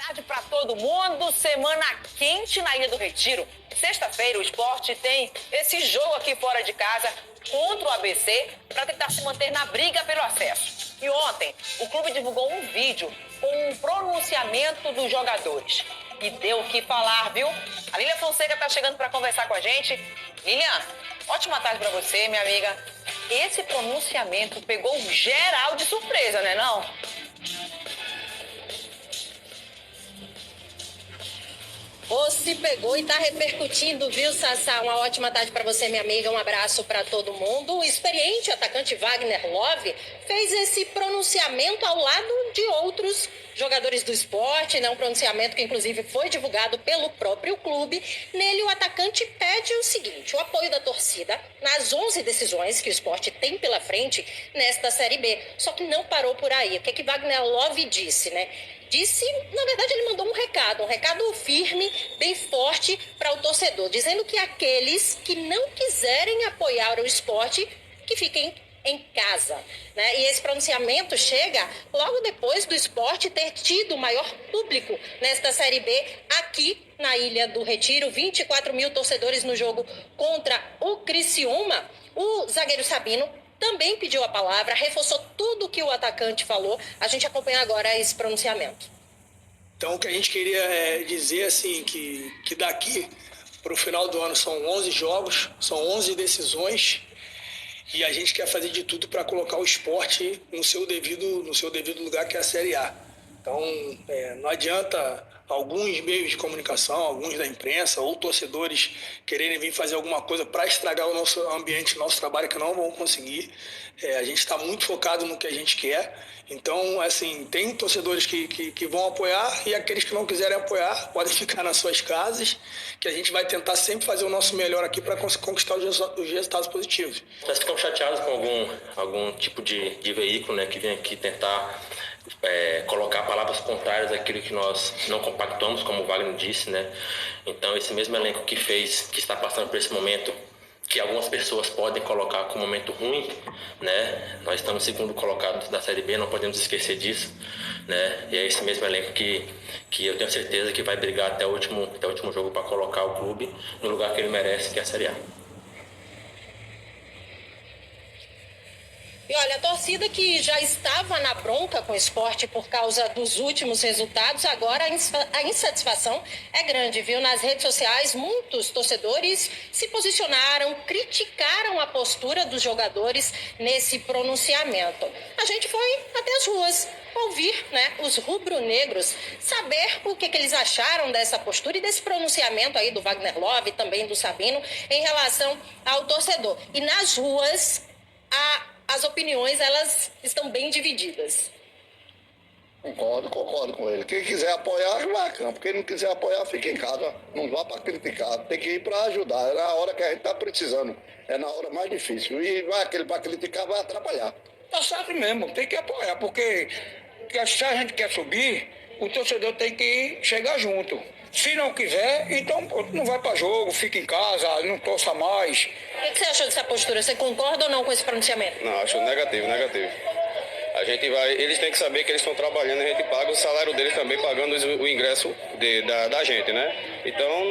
tarde para todo mundo. Semana quente na Ilha do Retiro. Sexta-feira o Sport tem esse jogo aqui fora de casa contra o ABC para tentar se manter na briga pelo acesso. E ontem o clube divulgou um vídeo com um pronunciamento dos jogadores. E deu o que falar, viu? A Lília Fonseca tá chegando para conversar com a gente. Lilian, ótima tarde para você, minha amiga. Esse pronunciamento pegou geral de surpresa, né não? Se pegou e tá repercutindo, viu, Sassá? Uma ótima tarde para você, minha amiga. Um abraço para todo mundo. O experiente atacante Wagner Love fez esse pronunciamento ao lado de outros jogadores do esporte, né? Um pronunciamento que, inclusive, foi divulgado pelo próprio clube. Nele, o atacante pede o seguinte: o apoio da torcida nas 11 decisões que o esporte tem pela frente nesta Série B. Só que não parou por aí. O que Wagner Love disse, né? Na verdade, ele mandou um recado firme, bem forte para o torcedor, dizendo que aqueles que não quiserem apoiar o esporte, que fiquem em casa, né? E esse pronunciamento chega logo depois do esporte ter tido o maior público nesta Série B aqui na Ilha do Retiro, 24 mil torcedores no jogo contra o Criciúma. O zagueiro Sabino também pediu a palavra, reforçou tudo o que o atacante falou. A gente acompanha agora esse pronunciamento. Então, o que a gente queria dizer, assim, que daqui para o final do ano são 11 jogos, são 11 decisões, e a gente quer fazer de tudo para colocar o esporte no seu devido lugar, que é a Série A. Então, não adianta alguns meios de comunicação, alguns da imprensa ou torcedores quererem vir fazer alguma coisa para estragar o nosso ambiente, o nosso trabalho, que não vão conseguir. A gente está muito focado no que a gente quer. Então, assim, tem torcedores que vão apoiar, e aqueles que não quiserem apoiar podem ficar nas suas casas, que a gente vai tentar sempre fazer o nosso melhor aqui para conquistar os resultados positivos. Nós ficamos chateados com algum tipo de veículo, né, que vem aqui tentar colocar palavras contrárias àquilo que nós não compactamos, como o Wagner disse, né? Então, esse mesmo elenco que está passando por esse momento, que algumas pessoas podem colocar como um momento ruim, né? Nós estamos segundo colocado da Série B, não podemos esquecer disso, né? E é esse mesmo elenco que eu tenho certeza que vai brigar até o último jogo para colocar o clube no lugar que ele merece, que é a Série A. E olha, a torcida que já estava na bronca com o esporte por causa dos últimos resultados, agora a insatisfação é grande, viu? Nas redes sociais, muitos torcedores se posicionaram, criticaram a postura dos jogadores nesse pronunciamento. A gente foi até as ruas ouvir, né, os rubro-negros, saber o que eles acharam dessa postura e desse pronunciamento aí do Wagner Love, também do Sabino, em relação ao torcedor. E nas ruas, as opiniões, elas estão bem divididas. Concordo com ele. Quem quiser apoiar, vai a campo. Quem não quiser apoiar, fica em casa. Não vá para criticar, tem que ir para ajudar. É na hora que a gente está precisando. É na hora mais difícil. E vai aquele para criticar, vai atrapalhar. Tá certo mesmo, tem que apoiar, porque se a gente quer subir, o torcedor tem que chegar junto. Se não quiser, então não vai para jogo, fica em casa, não torça mais. O que você achou dessa postura? Você concorda ou não com esse pronunciamento? Não, acho negativo. A gente eles têm que saber que eles estão trabalhando, a gente paga o salário deles também, pagando o ingresso da gente, né? Então,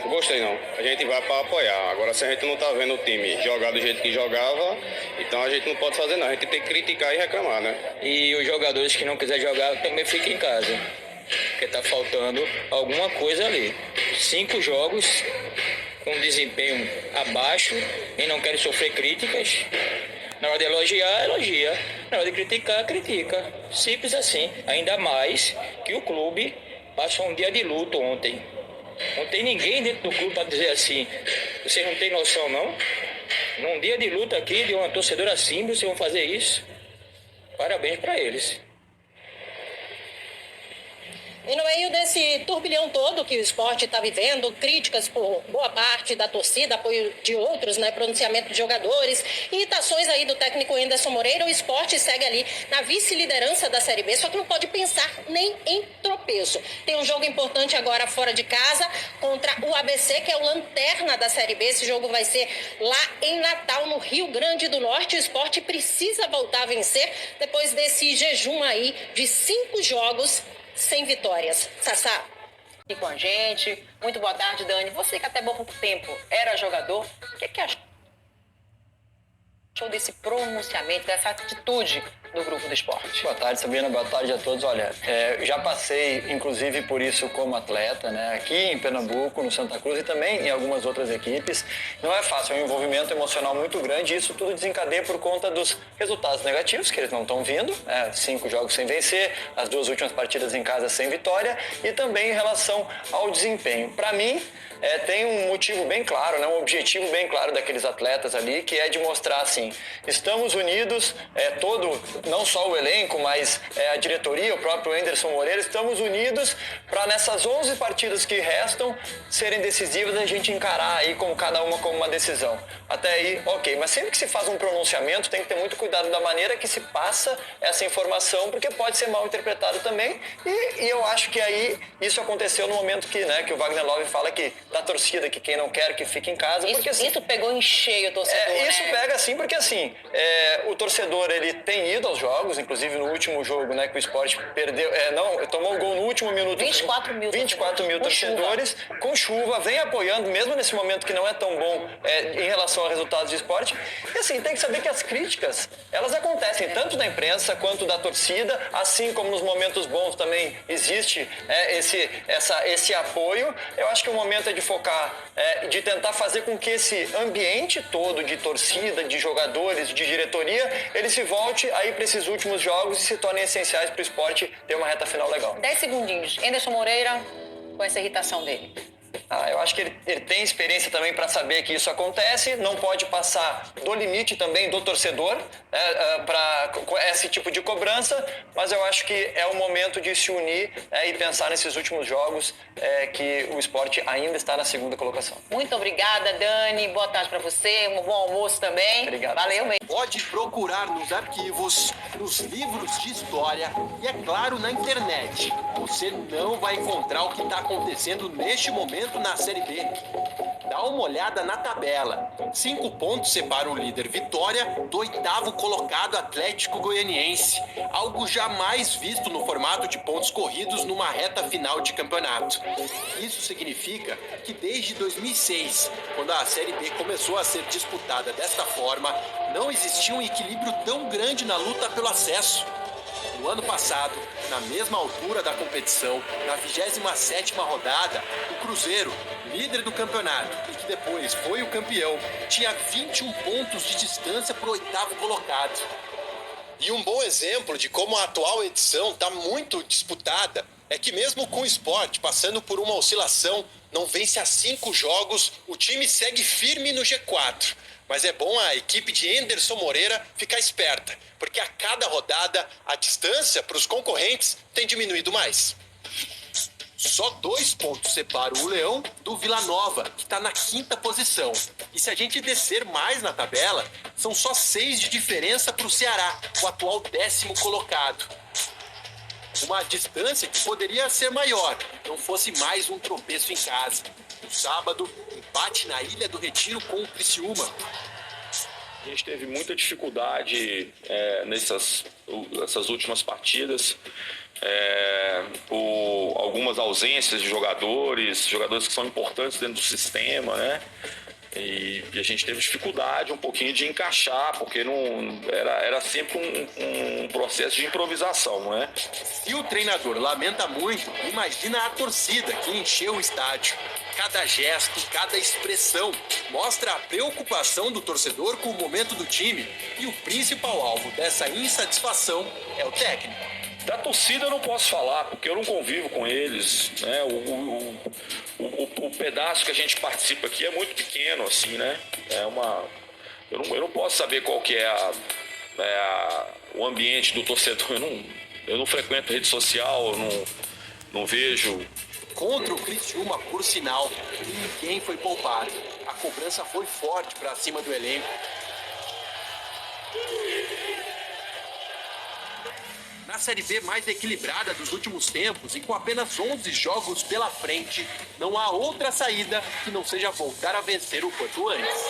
não gostei não. A gente vai para apoiar. Agora, se a gente não tá vendo o time jogar do jeito que jogava, então a gente não pode fazer nada. A gente tem que criticar e reclamar, né? E os jogadores que não quiserem jogar também ficam em casa, porque tá faltando alguma coisa ali. 5 jogos com desempenho abaixo e não querem sofrer críticas. Na hora de elogiar, elogia. Na hora de criticar, critica. Simples assim. Ainda mais que o clube passou um dia de luto ontem. Não tem ninguém dentro do clube para dizer assim: vocês não têm noção, não? Num dia de luta aqui, de uma torcedora simples, vocês vão fazer isso? Parabéns para eles. E no meio desse turbilhão todo que o esporte está vivendo, críticas por boa parte da torcida, apoio de outros, né, pronunciamento de jogadores, irritações aí do técnico Anderson Moreira, o esporte segue ali na vice-liderança da Série B, só que não pode pensar nem em tropeço. Tem um jogo importante agora fora de casa contra o ABC, que é o lanterna da Série B. Esse jogo vai ser lá em Natal, no Rio Grande do Norte. O esporte precisa voltar a vencer depois desse jejum aí de 5 jogos sem vitórias. Sassá. Aqui com a gente. Muito boa tarde, Dani. Você que até bom pouco tempo era jogador, o que achou desse pronunciamento, dessa atitude do Grupo do Esporte? Boa tarde, Sabrina. Boa tarde a todos. Olha, já passei, inclusive, por isso como atleta, né? Aqui em Pernambuco, no Santa Cruz e também em algumas outras equipes. Não é fácil, é um envolvimento emocional muito grande e isso tudo desencadeia por conta dos resultados negativos, que eles não estão vindo, 5 jogos sem vencer, as 2 últimas partidas em casa sem vitória e também em relação ao desempenho. Para mim, tem um motivo bem claro, né? Um objetivo bem claro daqueles atletas ali, que é de mostrar assim, estamos unidos, não só o elenco, mas a diretoria, o próprio Anderson Moreira, estamos unidos para nessas 11 partidas que restam serem decisivas, a gente encarar aí como cada uma como uma decisão. Até aí, ok, mas sempre que se faz um pronunciamento tem que ter muito cuidado da maneira que se passa essa informação, porque pode ser mal interpretado também e eu acho que aí isso aconteceu no momento que o Wagner Love fala que da torcida, que quem não quer que fique em casa, porque assim, isso pegou em cheio o torcedor, Isso pega assim, porque assim, o torcedor, ele tem ido aos jogos, inclusive no último jogo, que o Sport perdeu, tomou um gol no último minuto. 24 mil torcedores, com chuva, vem apoiando, mesmo nesse momento que não é tão bom em relação a resultados de esporte. E assim, tem que saber que as críticas, elas acontecem tanto da imprensa quanto da torcida, assim como nos momentos bons também existe esse apoio. Eu acho que o momento é de focar, de tentar fazer com que esse ambiente todo de torcida, de jogadores, de diretoria, ele se volte aí para esses últimos jogos e se tornem essenciais para o esporte ter uma reta final legal. 10 segundinhos. Anderson Moreira, com essa irritação dele. Eu acho que ele tem experiência também para saber que isso acontece, não pode passar do limite também do torcedor para esse tipo de cobrança, mas eu acho que é o momento de se unir e pensar nesses últimos jogos que o esporte ainda está na segunda colocação. Muito obrigada, Dani. Boa tarde para você, um bom almoço também. Obrigado. Valeu mesmo. Pode procurar nos arquivos, nos livros de história e, é claro, na internet. Você não vai encontrar o que está acontecendo neste momento na Série B. Dá uma olhada na tabela. 5 pontos separam o líder Vitória do 8º colocado Atlético Goianiense. Algo jamais visto no formato de pontos corridos numa reta final de campeonato. Isso significa que desde 2006, quando a Série B começou a ser disputada desta forma, não existia um equilíbrio tão grande na luta pelo acesso. No ano passado, na mesma altura da competição, na 27ª rodada, o Cruzeiro, líder do campeonato e que depois foi o campeão, tinha 21 pontos de distância para o 8º colocado. E um bom exemplo de como a atual edição está muito disputada é que mesmo com o Sport passando por uma oscilação, não vence há 5 jogos, o time segue firme no G4. Mas é bom a equipe de Anderson Moreira ficar esperta, porque a cada rodada a distância para os concorrentes tem diminuído mais. Só 2 pontos separam o Leão do Vila Nova, que está na 5ª posição. E se a gente descer mais na tabela, são só 6 de diferença para o Ceará, o atual 10º colocado. Uma distância que poderia ser maior, não fosse mais um tropeço em casa. No sábado, empate na Ilha do Retiro com o Criciúma. A gente teve muita dificuldade nessas últimas partidas, por algumas ausências de jogadores que são importantes dentro do sistema, né? E a gente teve dificuldade um pouquinho de encaixar, porque não era sempre um processo de improvisação, né? Se o treinador lamenta muito, imagina a torcida que encheu o estádio. Cada gesto, cada expressão mostra a preocupação do torcedor com o momento do time, e o principal alvo dessa insatisfação é o técnico. Da torcida eu não posso falar, porque eu não convivo com eles, né? O pedaço que a gente participa aqui é muito pequeno, assim, né? Eu não posso saber qual que é o ambiente do torcedor. Eu não frequento rede social, eu não vejo. Contra o Criciúma, por sinal, ninguém foi poupado. A cobrança foi forte para cima do elenco. Na Série B mais equilibrada dos últimos tempos e com apenas 11 jogos pela frente, não há outra saída que não seja voltar a vencer o quanto antes.